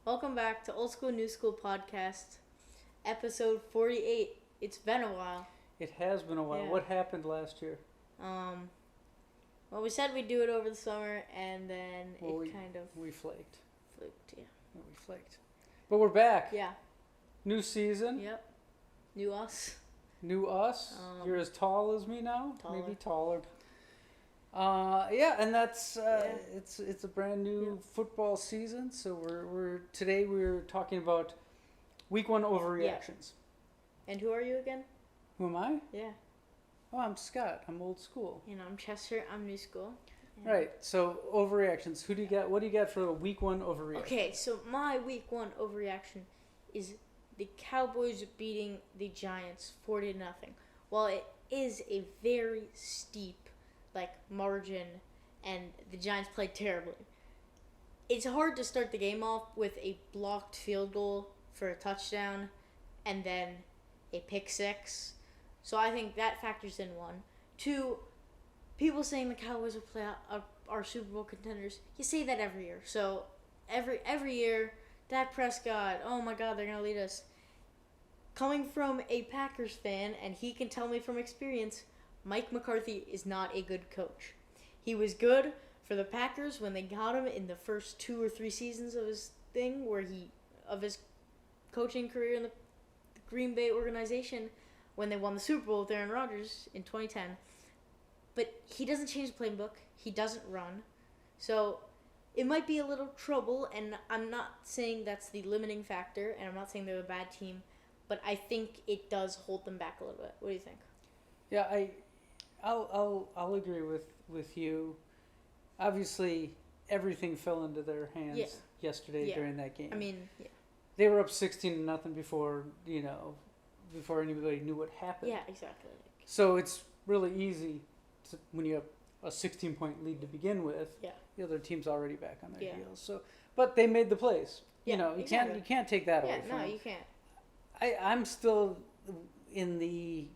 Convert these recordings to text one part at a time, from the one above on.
Welcome back to Old School New School Podcast, episode 48. It's been a while. It has been a while. Yeah. What happened last year? Well, we said we'd do it over the summer, and then We flaked. fluked. Yeah. We flaked. But we're back. Yeah. New season. Yep. New us. New us. You're as tall as me now. Taller. Maybe taller. And that's it's a brand new football season. So today we're talking about week 1 overreactions. And who are you again? Who am I? Yeah. Oh, I'm Scott. I'm old school. And I'm Chester. I'm new school. Yeah. Right. So overreactions. Who do you got? What do you got for a week 1 overreaction? Okay, so my week 1 overreaction is the Cowboys beating the Giants 40-0. While it is a very steep margin and the Giants played terribly, it's hard to start the game off with a blocked field goal for a touchdown and then a pick six. So I think that factors in. 1. 2, people saying the Cowboys are Super Bowl contenders. You say that every year. So every year, Dak Prescott, oh my God, they're going to lead us. Coming from a Packers fan, and he can tell me from experience, Mike McCarthy is not a good coach. He was good for the Packers when they got him in the first 2 or 3 seasons of his coaching career in the Green Bay organization when they won the Super Bowl with Aaron Rodgers in 2010. But he doesn't change the playbook. He doesn't run. So it might be a little trouble, and I'm not saying that's the limiting factor, and I'm not saying they're a bad team, but I think it does hold them back a little bit. What do you think? Yeah, I'll agree with you. Obviously, everything fell into their hands yesterday during that game. I mean, yeah. They were up 16-0 before anybody knew what happened. Yeah, exactly. So it's really easy when you have a 16-point lead to begin with. Yeah. The other team's already back on their Yeah. heels. So, but they made the plays. Yeah, You exactly. can't take that away from No, them. you can't. I'm still in the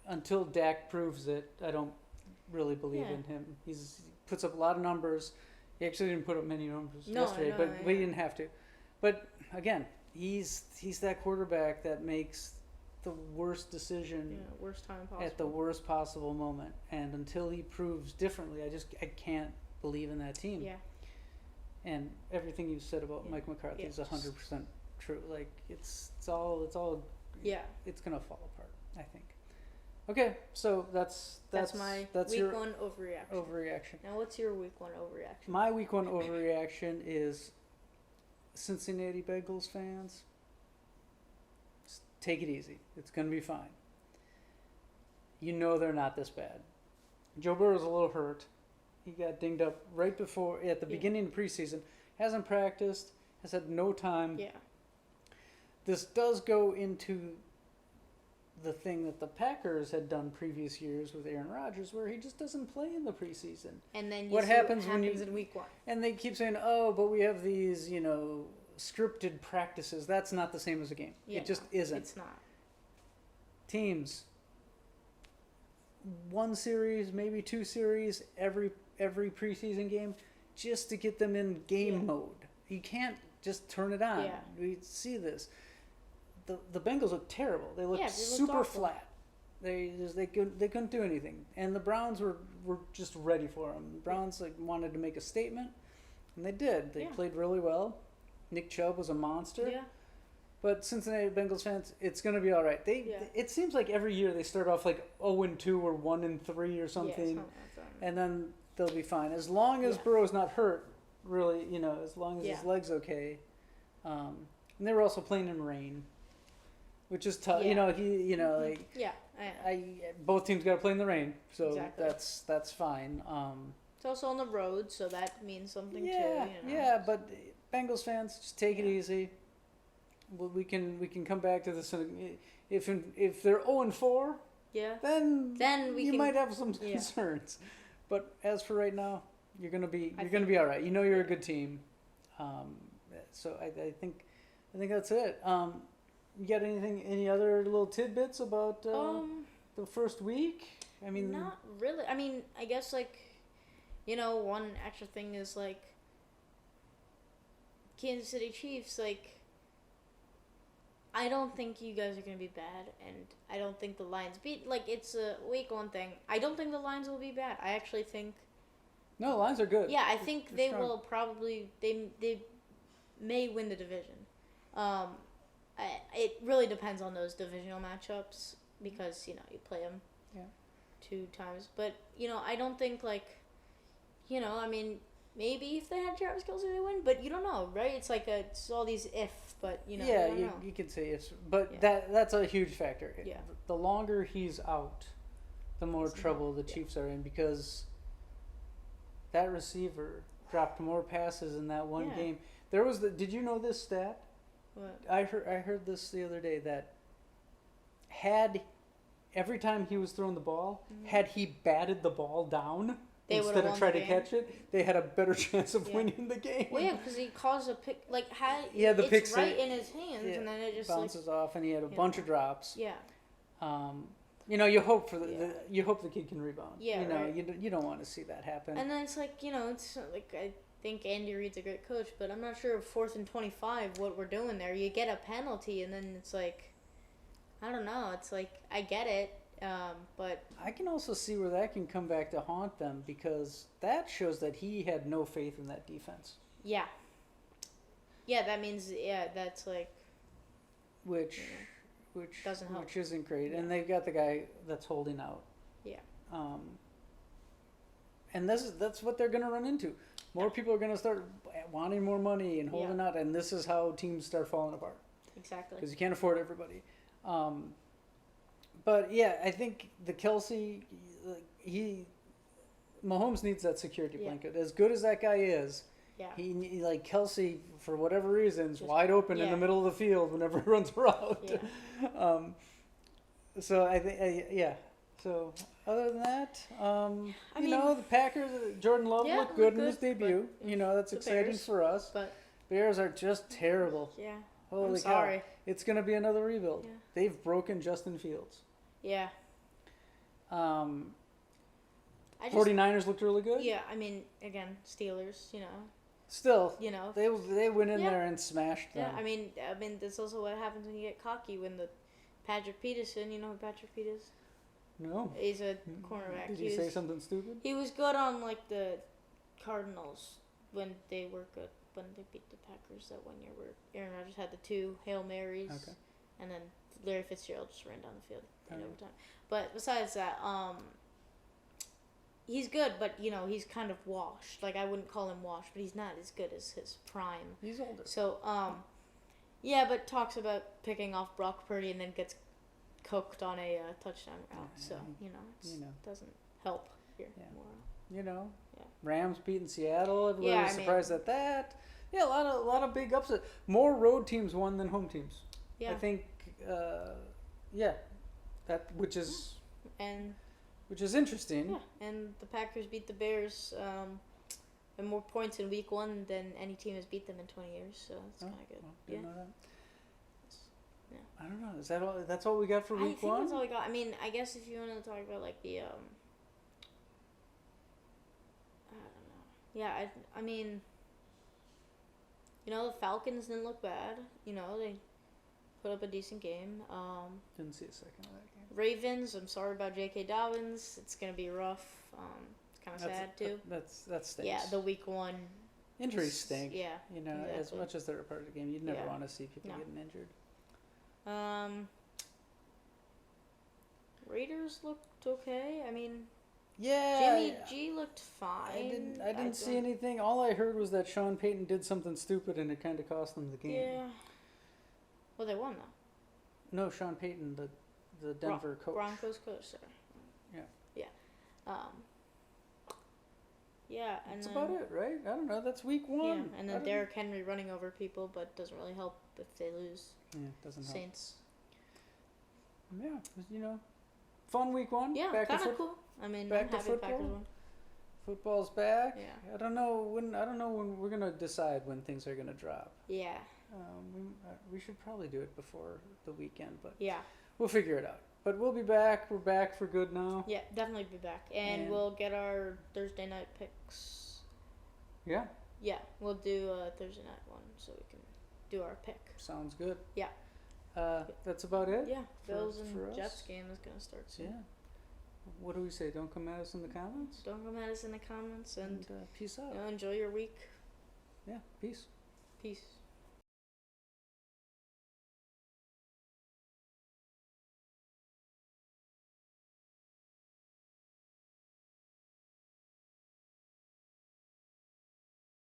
until Dak proves it. I don't really believe in him. He puts up a lot of numbers. He actually didn't put up many numbers yesterday, but he didn't have to. But again, he's that quarterback that makes the worst decision worst time possible. at the worst possible moment. And until he proves differently, I can't believe in that team. Yeah. And everything you said about Mike McCarthy is 100% true. Like it's all it's gonna fall apart, I think. Okay, so that's my week your 1 overreaction. Overreaction. Now, what's your week 1 overreaction? My week 1 overreaction is Cincinnati Bengals fans. Just take it easy. It's gonna be fine. You know they're not this bad. Joe Burrow's a little hurt. He got dinged up right before at the beginning of preseason. Hasn't practiced. Has had no time. Yeah. This does go into the thing that the Packers had done previous years with Aaron Rodgers, where he just doesn't play in the preseason. And then what happens in week 1? And they keep saying, "Oh, but we have these, scripted practices." That's not the same as a game. Yeah, it just isn't. It's not. Teams, 1 series, maybe 2 series every preseason game, just to get them in game mode. You can't just turn it on. Yeah. We see this. The Bengals look terrible. They look super awful. flat. They couldn't do anything. And the Browns were just ready for them. The Browns wanted to make a statement, and they did. They played really well. Nick Chubb was a monster. Yeah. But Cincinnati Bengals fans, it's going to be all right. It seems like every year they start off 0-2 or 1-3 or something, and then they'll be fine as long as Burrow's not hurt. Really, as long as his leg's okay. And they were also playing in rain, which is tough. Yeah. Both teams got to play in the rain, so Exactly. that's fine. It's also on the road, so that means something too. Yeah, but Bengals fans, just take it easy. We can come back to this if they're 0-4. Yeah. Then we might have some concerns. But as for right now, you're gonna be all right. You're a good team. So I think that's it. You got any other little tidbits about the first week? I mean, not really. I mean, I guess one extra thing is Kansas City Chiefs, like, I don't think you guys are going to be bad, and I don't think the Lions like, it's a week 1 thing. I don't think the Lions will be bad. I actually think... No, the Lions are good. Yeah, I think They're they strong. will probably... They may win the division. It really depends on those divisional matchups because, you play them 2 times. But, I don't think, like, I mean, maybe if they had Travis Kelce, they win. But you don't know, right? It's like it's all these if, but, you don't know. You could say if. But Yeah. that's a huge factor. Yeah. The longer he's out, the more It's trouble the yeah. Chiefs are in because that receiver dropped more passes in that one Yeah. game. Did you know this stat? What? I heard this the other day that every time he was throwing the ball, had he batted the ball down instead of trying to catch it, they had a better chance of winning the game. Well, yeah, because he caused a pick, like, the it's pick right in his hands, yeah, and then it just bounces off, and he had a bunch of drops. Yeah. You hope for you hope the kid can rebound. Yeah, right. You don't want to see that happen. And then it's like, it's like, I think Andy Reid's a great coach, but I'm not sure if 4th and 25 what we're doing there. You get a penalty, and then it's like, I don't know. It's like, I get it, but I can also see where that can come back to haunt them because that shows that he had no faith in that defense. Yeah, that means that's like, which doesn't help. Which isn't great, Yeah. and they've got the guy that's holding out. Yeah. And that's what they're going to run into. More people are going to start wanting more money and holding out, and this is how teams start falling apart. Exactly. Because you can't afford everybody. But yeah, I think the Kelce, Mahomes needs that security blanket. As good as that guy is, he like Kelce for whatever reason is wide open in the middle of the field whenever he runs around. Yeah. So I think So other than that, the Packers, Jordan Love looked good in his debut. That's exciting Bears, for us. But Bears are just terrible. yeah. Holy I'm sorry. cow. It's going to be another rebuild. Yeah. They've broken Justin Fields. Yeah. 49ers looked really good. Yeah, I mean, again, Steelers, Still, you know. they went in there and smashed them. Yeah, I mean, that's also what happens when you get cocky. When the Patrick Peterson, you know who Patrick Peterson is? No. He's a cornerback. Did he say something stupid? He was good on like the Cardinals when they were good, when they beat the Packers that one year where Aaron Rodgers had the 2 Hail Marys, and then Larry Fitzgerald just ran down the field in overtime. But besides that, he's good, but he's kind of washed. Like, I wouldn't call him washed, but he's not as good as his prime. He's older. So, but talks about picking off Brock Purdy and then gets cooked on a touchdown route. So, it doesn't help here. Yeah. Rams beating Seattle. Everybody was surprised at that. Yeah, a lot of big upset. More road teams won than home teams. Yeah. I think. Which is interesting. Yeah, and the Packers beat the Bears and more points in week 1 than any team has beat them in 20 years. So it's kind of good. Well, didn't know that. Yeah. I don't know. Is that all? That's all we got for week 1? I think that's all we got. I mean, I guess if you want to talk about like the I don't know. Yeah, I mean, the Falcons didn't look bad. They put up a decent game. Didn't see a second of that game. Ravens, I'm sorry about J.K. Dobbins. It's gonna be rough. It's kind of sad too. That stinks. Yeah, the week 1 injuries stink. Yeah, as exactly. much as they're a part of the game, you'd never want to see people getting injured. Raiders looked okay. I mean, Jimmy G looked fine. I didn't see anything. All I heard was that Sean Payton did something stupid and it kind of cost them the game. Yeah. Well, they won though. No, Sean Payton, the Denver coach. Broncos coach, sorry. Yeah. Yeah. Yeah, and that's then, about it, right? I don't know. That's week 1. Yeah, and then Derrick Henry running over people, but doesn't really help if they lose. Yeah, doesn't help. Saints. Yeah, fun week 1. Yeah, kind of cool. I mean, back I'm to happy football. Packers won. Football's back. Yeah. I don't know when we're gonna decide when things are gonna drop. Yeah. We should probably do it before the weekend, but we'll figure it out. But we'll be back. We're back for good now. Yeah, definitely be back, and we'll get our Thursday night picks. Yeah. Yeah, we'll do a Thursday night one so we can do our pick. Sounds good. Yeah. That's about it? Yeah, Bills for and us? Jets game is going to start soon. Yeah. What do we say? Don't come at us in the comments? Don't come at us in the comments and Peace out. enjoy your week. Yeah, peace. Peace.